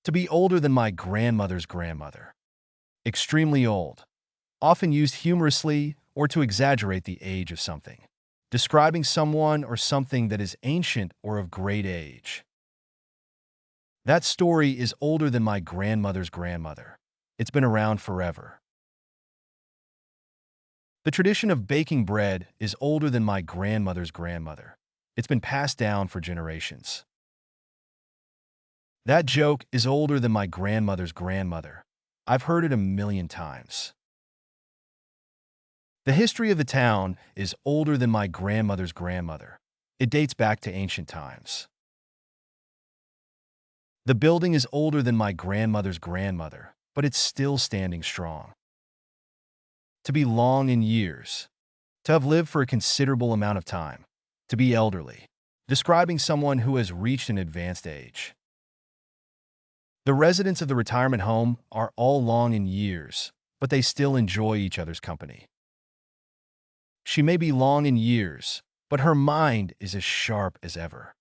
To be older than my grandmother's grandmother. Extremely old. Often used humorously or to exaggerate the age of something. Describing someone or something that is ancient or of great age. That story is older than my grandmother's grandmother. It's been around forever. The tradition of baking bread is older than my grandmother's grandmother. It's been passed down for generations. That joke is older than my grandmother's grandmother. I've heard it a million times. The history of the town is older than my grandmother's grandmother. It dates back to ancient times. The building is older than my grandmother's grandmother, but it's still standing strong. To be long in years. To have lived for a considerable amount of time. To be elderly. Describing someone who has reached an advanced age. The residents of the retirement home are all long in years, but they still enjoy each other's company. She may be long in years, but her mind is as sharp as ever.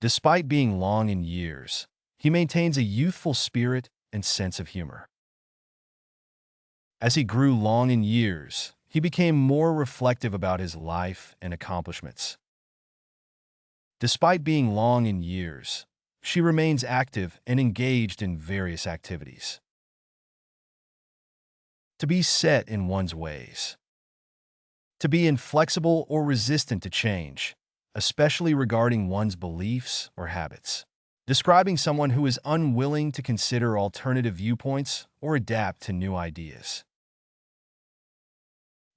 Despite being long in years, he maintains a youthful spirit and sense of humor. As he grew long in years, he became more reflective about his life and accomplishments. Despite being long in years, she remains active and engaged in various activities. To be set in one's ways. To be inflexible or resistant to change, especially regarding one's beliefs or habits. Describing someone who is unwilling to consider alternative viewpoints or adapt to new ideas.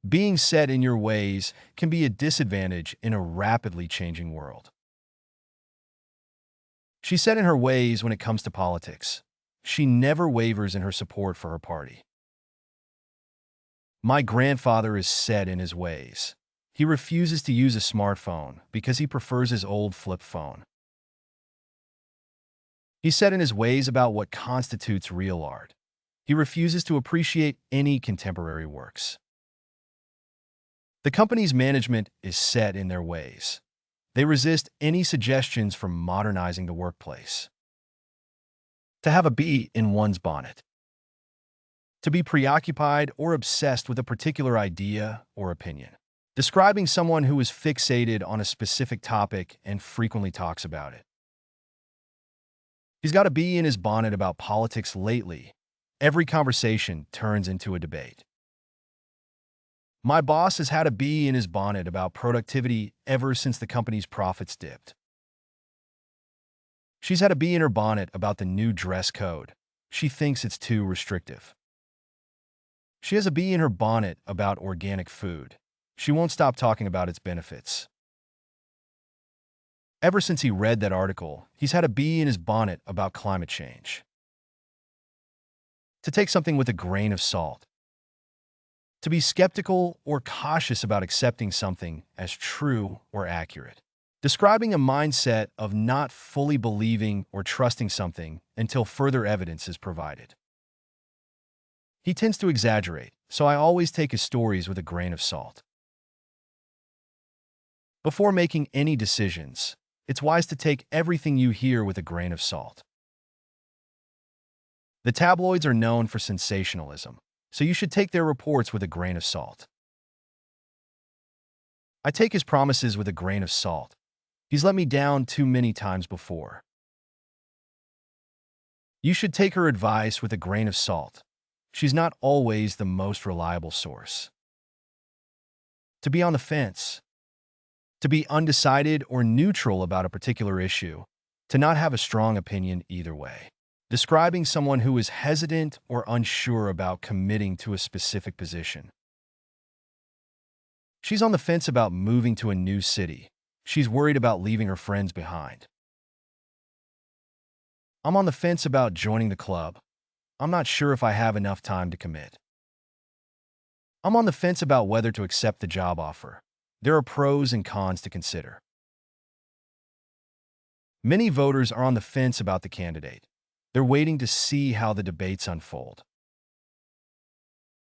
Being set in your ways can be a disadvantage in a rapidly changing world. She's set in her ways when it comes to politics. She never wavers in her support for her party. My grandfather is set in his ways. He refuses to use a smartphone because he prefers his old flip phone. He's set in his ways about what constitutes real art. He refuses to appreciate any contemporary works. The company's management is set in their ways. They resist any suggestions for modernizing the workplace. To have a bee in one's bonnet. To be preoccupied or obsessed with a particular idea or opinion. Describing someone who is fixated on a specific topic and frequently talks about it. He's got a bee in his bonnet about politics lately. Every conversation turns into a debate. My boss has had a bee in his bonnet about productivity ever since the company's profits dipped. She's had a bee in her bonnet about the new dress code. She thinks it's too restrictive. She has a bee in her bonnet about organic food. She won't stop talking about its benefits. Ever since he read that article, he's had a bee in his bonnet about climate change. To take something with a grain of salt. To be skeptical or cautious about accepting something as true or accurate. Describing a mindset of not fully believing or trusting something until further evidence is provided. He tends to exaggerate, so I always take his stories with a grain of salt. Before making any decisions, it's wise to take everything you hear with a grain of salt. The tabloids are known for sensationalism, so you should take their reports with a grain of salt. I take his promises with a grain of salt. He's let me down too many times before. You should take her advice with a grain of salt. She's not always the most reliable source. To be on the fence. To be undecided or neutral about a particular issue. To not have a strong opinion either way. Describing someone who is hesitant or unsure about committing to a specific position. She's on the fence about moving to a new city. She's worried about leaving her friends behind. I'm on the fence about joining the club. I'm not sure if I have enough time to commit. I'm on the fence about whether to accept the job offer. There are pros and cons to consider. Many voters are on the fence about the candidate. They're waiting to see how the debates unfold.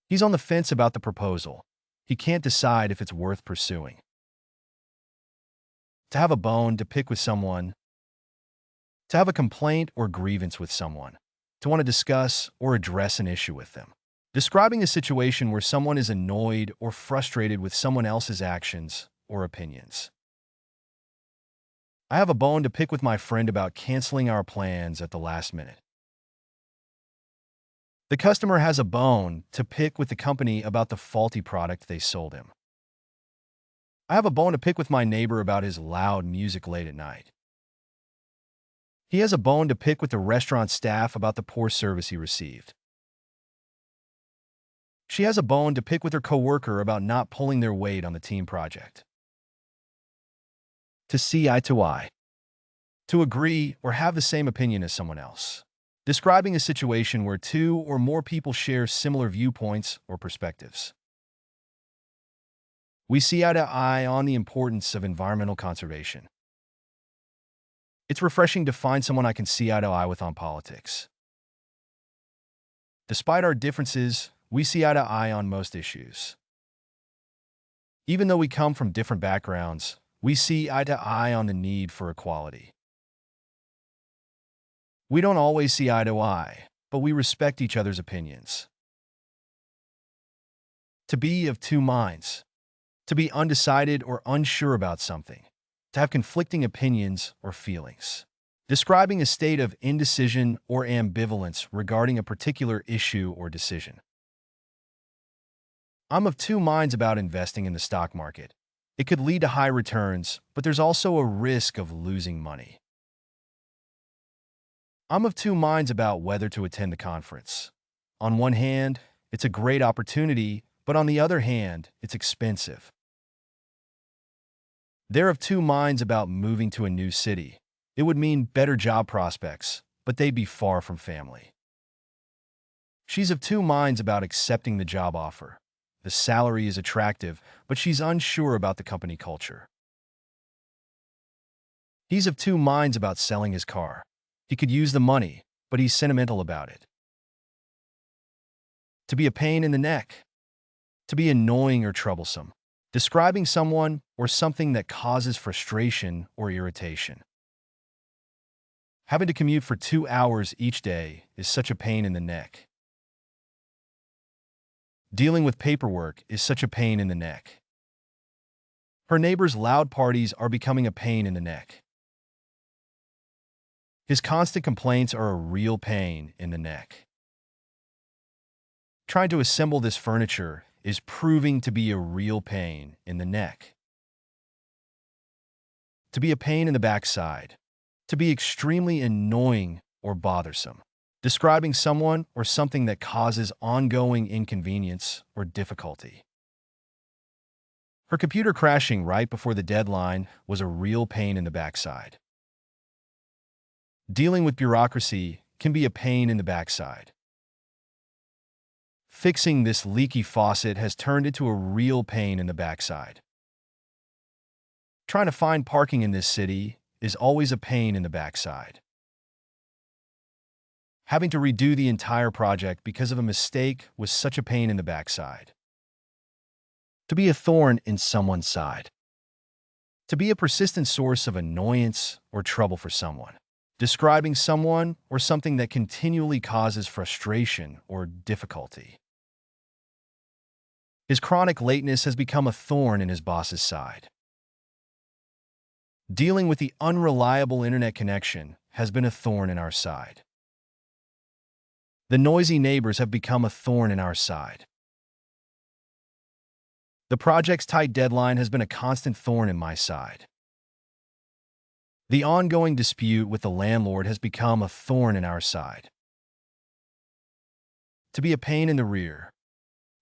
He's on the fence about the proposal. He can't decide if it's worth pursuing. To have a bone to pick with someone. To have a complaint or grievance with someone. To want to discuss or address an issue with them. Describing a situation where someone is annoyed or frustrated with someone else's actions or opinions. I have a bone to pick with my friend about canceling our plans at the last minute. The customer has a bone to pick with the company about the faulty product they sold him. I have a bone to pick with my neighbor about his loud music late at night. He has a bone to pick with the restaurant staff about the poor service he received. She has a bone to pick with her coworker about not pulling their weight on the team project. To see eye to eye. To agree or have the same opinion as someone else. Describing a situation where two or more people share similar viewpoints or perspectives. We see eye to eye on the importance of environmental conservation. It's refreshing to find someone I can see eye to eye with on politics. Despite our differences, we see eye to eye on most issues. Even though we come from different backgrounds, we see eye to eye on the need for equality. We don't always see eye to eye, but we respect each other's opinions. To be of two minds. To be undecided or unsure about something. To have conflicting opinions or feelings. Describing a state of indecision or ambivalence regarding a particular issue or decision. I'm of two minds about investing in the stock market. It could lead to high returns, but there's also a risk of losing money. I'm of two minds about whether to attend the conference. On one hand, it's a great opportunity, but on the other hand, it's expensive. They're of two minds about moving to a new city. It would mean better job prospects, but they'd be far from family. She's of two minds about accepting the job offer. The salary is attractive, but she's unsure about the company culture. He's of two minds about selling his car. He could use the money, but he's sentimental about it. To be a pain in the neck. To be annoying or troublesome. Describing someone or something that causes frustration or irritation. Having to commute for 2 hours each day is such a pain in the neck. Dealing with paperwork is such a pain in the neck. Her neighbor's loud parties are becoming a pain in the neck. His constant complaints are a real pain in the neck. Trying to assemble this furniture is proving to be a real pain in the neck. To be a pain in the backside. To be extremely annoying or bothersome. Describing someone or something that causes ongoing inconvenience or difficulty. Her computer crashing right before the deadline was a real pain in the backside. Dealing with bureaucracy can be a pain in the backside. Fixing this leaky faucet has turned into a real pain in the backside. Trying to find parking in this city is always a pain in the backside. Having to redo the entire project because of a mistake was such a pain in the backside. To be a thorn in someone's side. To be a persistent source of annoyance or trouble for someone. Describing someone or something that continually causes frustration or difficulty. His chronic lateness has become a thorn in his boss's side. Dealing with the unreliable internet connection has been a thorn in our side. The noisy neighbors have become a thorn in our side. The project's tight deadline has been a constant thorn in my side. The ongoing dispute with the landlord has become a thorn in our side. To be a pain in the rear.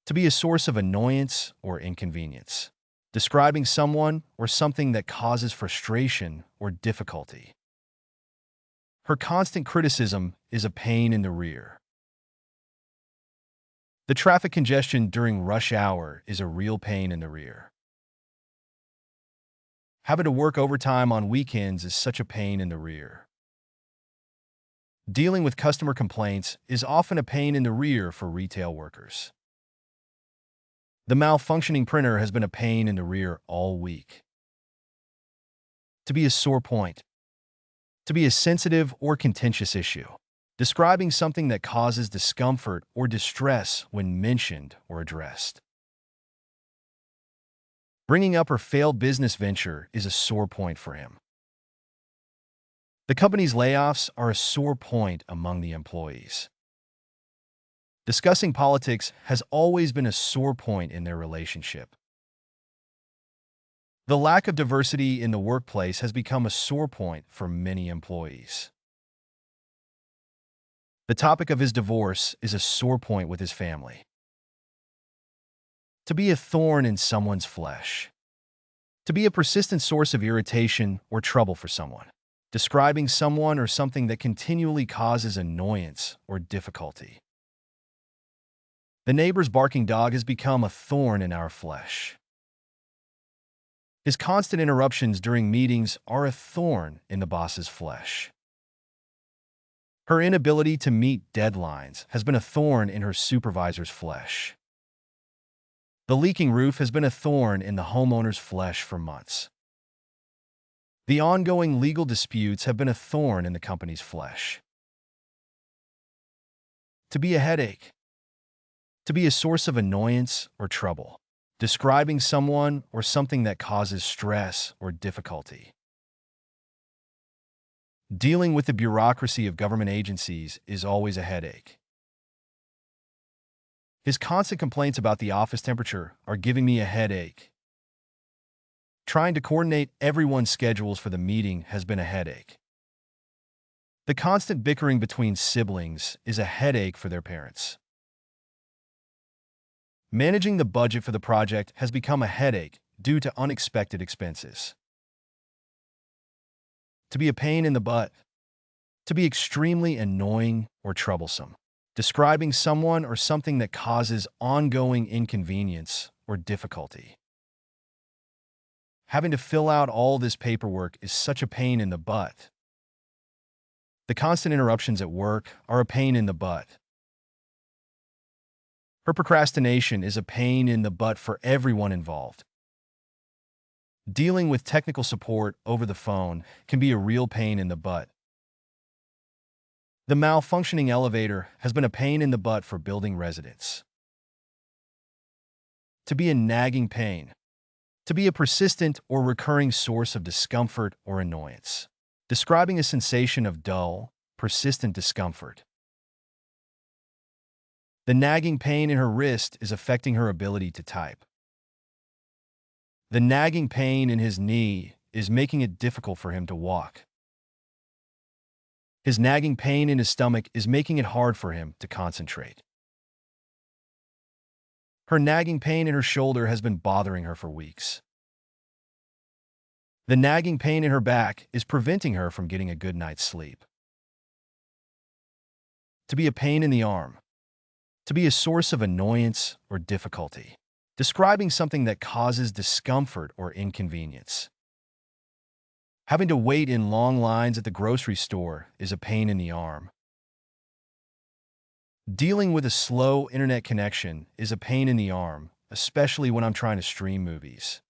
To be a source of annoyance or inconvenience. Describing someone or something that causes frustration or difficulty. Her constant criticism is a pain in the rear. The traffic congestion during rush hour is a real pain in the rear. Having to work overtime on weekends is such a pain in the rear. Dealing with customer complaints is often a pain in the rear for retail workers. The malfunctioning printer has been a pain in the rear all week. To be a sore point. To be a sensitive or contentious issue. Describing something that causes discomfort or distress when mentioned or addressed. Bringing up her failed business venture is a sore point for him. The company's layoffs are a sore point among the employees. Discussing politics has always been a sore point in their relationship. The lack of diversity in the workplace has become a sore point for many employees. The topic of his divorce is a sore point with his family. To be a thorn in someone's flesh. To be a persistent source of irritation or trouble for someone. Describing someone or something that continually causes annoyance or difficulty. The neighbor's barking dog has become a thorn in our flesh. His constant interruptions during meetings are a thorn in the boss's flesh. Her inability to meet deadlines has been a thorn in her supervisor's flesh. The leaking roof has been a thorn in the homeowner's flesh for months. The ongoing legal disputes have been a thorn in the company's flesh. To be a headache. To be a source of annoyance or trouble. Describing someone or something that causes stress or difficulty. Dealing with the bureaucracy of government agencies is always a headache. His constant complaints about the office temperature are giving me a headache. Trying to coordinate everyone's schedules for the meeting has been a headache. The constant bickering between siblings is a headache for their parents. Managing the budget for the project has become a headache due to unexpected expenses. To be a pain in the butt. To be extremely annoying or troublesome. Describing someone or something that causes ongoing inconvenience or difficulty. Having to fill out all this paperwork is such a pain in the butt. The constant interruptions at work are a pain in the butt. Her procrastination is a pain in the butt for everyone involved. Dealing with technical support over the phone can be a real pain in the butt. The malfunctioning elevator has been a pain in the butt for building residents. To be a nagging pain. To be a persistent or recurring source of discomfort or annoyance. Describing a sensation of dull, persistent discomfort. The nagging pain in her wrist is affecting her ability to type. The nagging pain in his knee is making it difficult for him to walk. His nagging pain in his stomach is making it hard for him to concentrate. Her nagging pain in her shoulder has been bothering her for weeks. The nagging pain in her back is preventing her from getting a good night's sleep. To be a pain in the arm. To be a source of annoyance or difficulty. Describing something that causes discomfort or inconvenience. Having to wait in long lines at the grocery store is a pain in the arm. Dealing with a slow internet connection is a pain in the arm, especially when I'm trying to stream movies.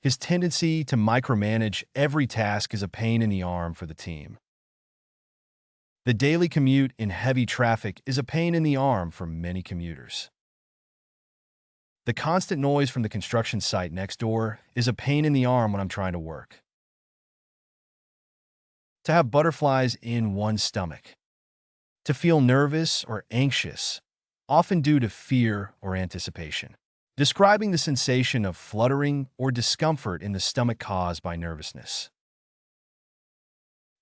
His tendency to micromanage every task is a pain in the arm for the team. The daily commute in heavy traffic is a pain in the arm for many commuters. The constant noise from the construction site next door is a pain in the arm when I'm trying to work. To have butterflies in one's stomach. To feel nervous or anxious, often due to fear or anticipation. Describing the sensation of fluttering or discomfort in the stomach caused by nervousness.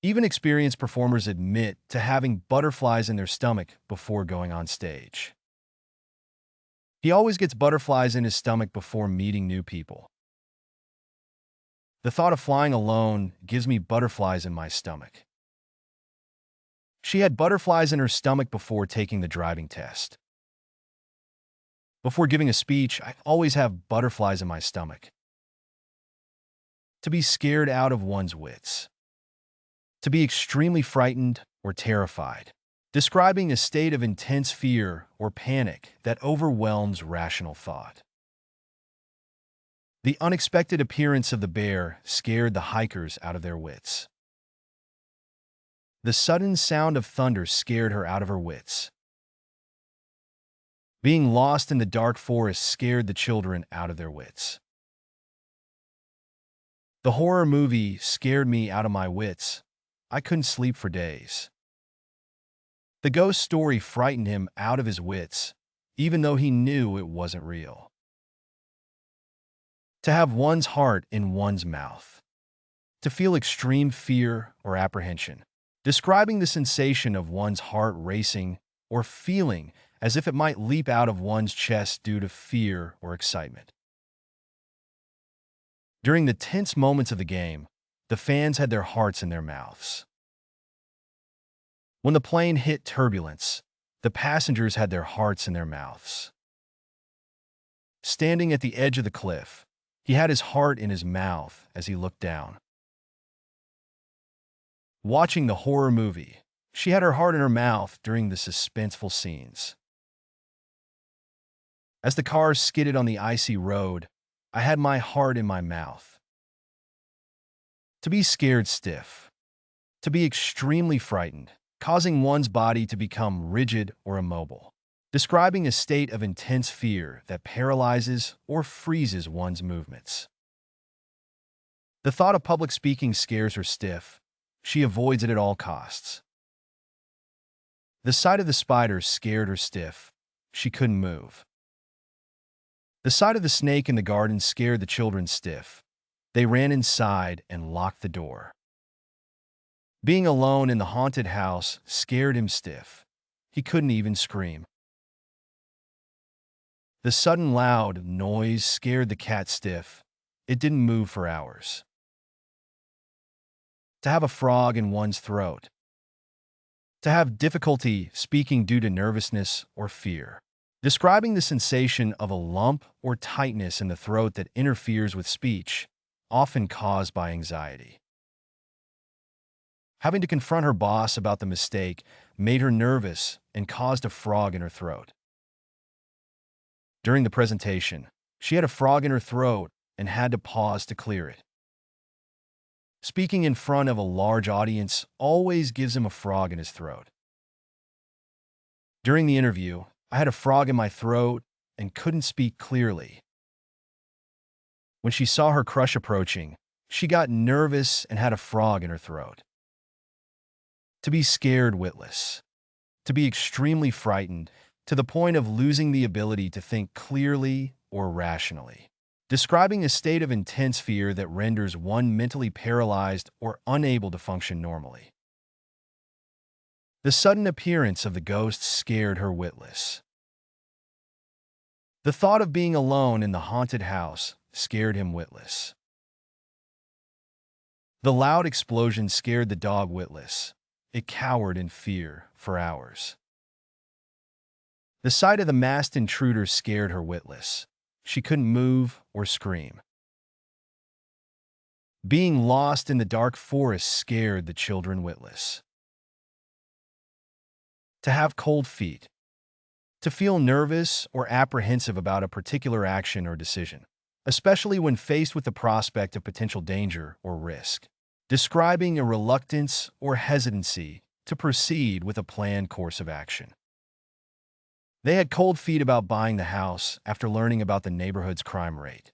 Even experienced performers admit to having butterflies in their stomach before going on stage. He always gets butterflies in his stomach before meeting new people. The thought of flying alone gives me butterflies in my stomach. She had butterflies in her stomach before taking the driving test. Before giving a speech, I always have butterflies in my stomach. To be scared out of one's wits. To be extremely frightened or terrified. Describing a state of intense fear or panic that overwhelms rational thought. The unexpected appearance of the bear scared the hikers out of their wits. The sudden sound of thunder scared her out of her wits. Being lost in the dark forest scared the children out of their wits. The horror movie scared me out of my wits. I couldn't sleep for days. The ghost story frightened him out of his wits, even though he knew it wasn't real. To have one's heart in one's mouth. To feel extreme fear or apprehension. Describing the sensation of one's heart racing or feeling as if it might leap out of one's chest due to fear or excitement. During the tense moments of the game, the fans had their hearts in their mouths. When the plane hit turbulence, the passengers had their hearts in their mouths. Standing at the edge of the cliff, he had his heart in his mouth as he looked down. Watching the horror movie, she had her heart in her mouth during the suspenseful scenes. As the car skidded on the icy road, I had my heart in my mouth. To be scared stiff. To be extremely frightened, causing one's body to become rigid or immobile. Describing a state of intense fear that paralyzes or freezes one's movements. The thought of public speaking scares her stiff. She avoids it at all costs. The sight of the spiders scared her stiff. She couldn't move. The sight of the snake in the garden scared the children stiff. They ran inside and locked the door. Being alone in the haunted house scared him stiff. He couldn't even scream. The sudden loud noise scared the cat stiff. It didn't move for hours. To have a frog in one's throat. To have difficulty speaking due to nervousness or fear. Describing the sensation of a lump or tightness in the throat that interferes with speech, often caused by anxiety. Having to confront her boss about the mistake made her nervous and caused a frog in her throat. During the presentation, she had a frog in her throat and had to pause to clear it. Speaking in front of a large audience always gives him a frog in his throat. During the interview, I had a frog in my throat and couldn't speak clearly. When she saw her crush approaching, she got nervous and had a frog in her throat. To be scared witless. To be extremely frightened to the point of losing the ability to think clearly or rationally. Describing a state of intense fear that renders one mentally paralyzed or unable to function normally. The sudden appearance of the ghost scared her witless. The thought of being alone in the haunted house scared him witless. The loud explosion scared the dog witless. It cowered in fear for hours. The sight of the masked intruder scared her witless. She couldn't move or scream. Being lost in the dark forest scared the children witless. To have cold feet. To feel nervous or apprehensive about a particular action or decision, especially when faced with the prospect of potential danger or risk. Describing a reluctance or hesitancy to proceed with a planned course of action. They had cold feet about buying the house after learning about the neighborhood's crime rate.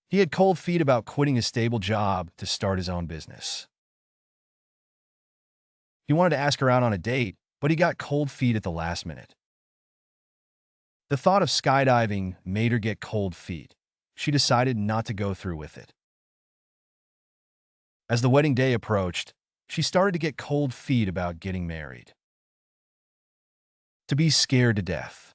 He had cold feet about quitting a stable job to start his own business. He wanted to ask her out on a date, but he got cold feet at the last minute. The thought of skydiving made her get cold feet. She decided not to go through with it. As the wedding day approached, she started to get cold feet about getting married. To be scared to death.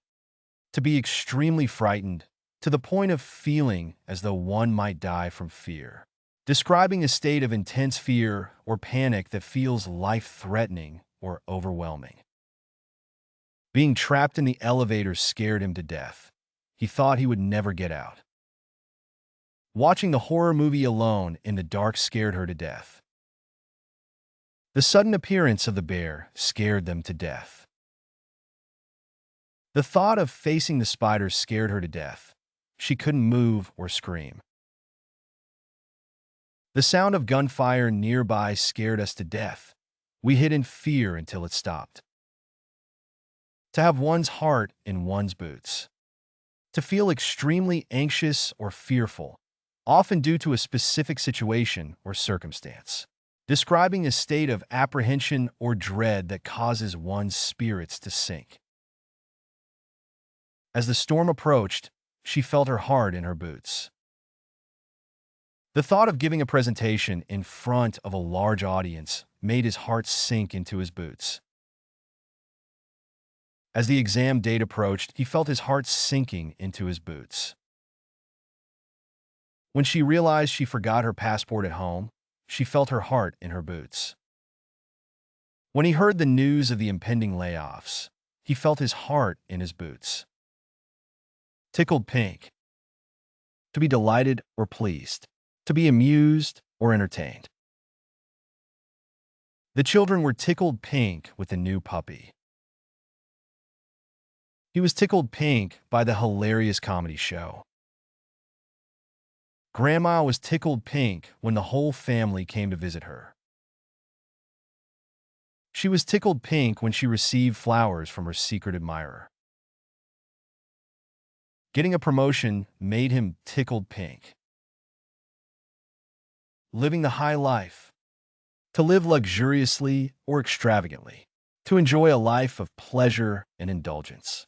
To be extremely frightened, to the point of feeling as though one might die from fear. Describing a state of intense fear or panic that feels life-threatening or overwhelming. Being trapped in the elevator scared him to death. He thought he would never get out. Watching the horror movie alone in the dark scared her to death. The sudden appearance of the bear scared them to death. The thought of facing the spiders scared her to death. she couldn't move or scream. The sound of gunfire nearby scared us to death. We hid in fear until it stopped. To have one's heart in one's boots. To feel extremely anxious or fearful, often due to a specific situation or circumstance. Describing a state of apprehension or dread that causes one's spirits to sink. As the storm approached, she felt her heart in her boots. The thought of giving a presentation in front of a large audience made his heart sink into his boots. As the exam date approached, he felt his heart sinking into his boots. When she realized she forgot her passport at home, she felt her heart in her boots. When he heard the news of the impending layoffs, he felt his heart in his boots. Tickled pink. To be delighted or pleased. To be amused or entertained. The children were tickled pink with the new puppy. He was tickled pink by the hilarious comedy show. Grandma was tickled pink when the whole family came to visit her. She was tickled pink when she received flowers from her secret admirer. Getting a promotion made him tickled pink. Living the high life. To live luxuriously or extravagantly. To enjoy a life of pleasure and indulgence.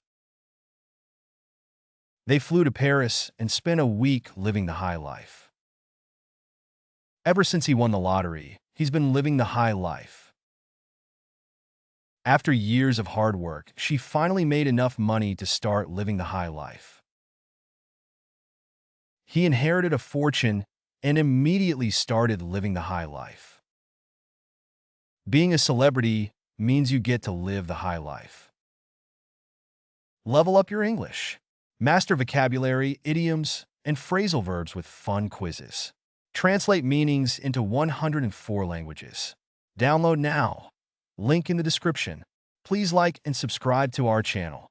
They flew to Paris and spent a week living the high life. Ever since he won the lottery, he's been living the high life. After years of hard work, she finally made enough money to start living the high life. He inherited a fortune and immediately started living the high life. Being a celebrity means you get to live the high life. Level up your English. Master vocabulary, idioms, and phrasal verbs with fun quizzes. Translate meanings into 104 languages. Download now. Link in the description. Please like and subscribe to our channel.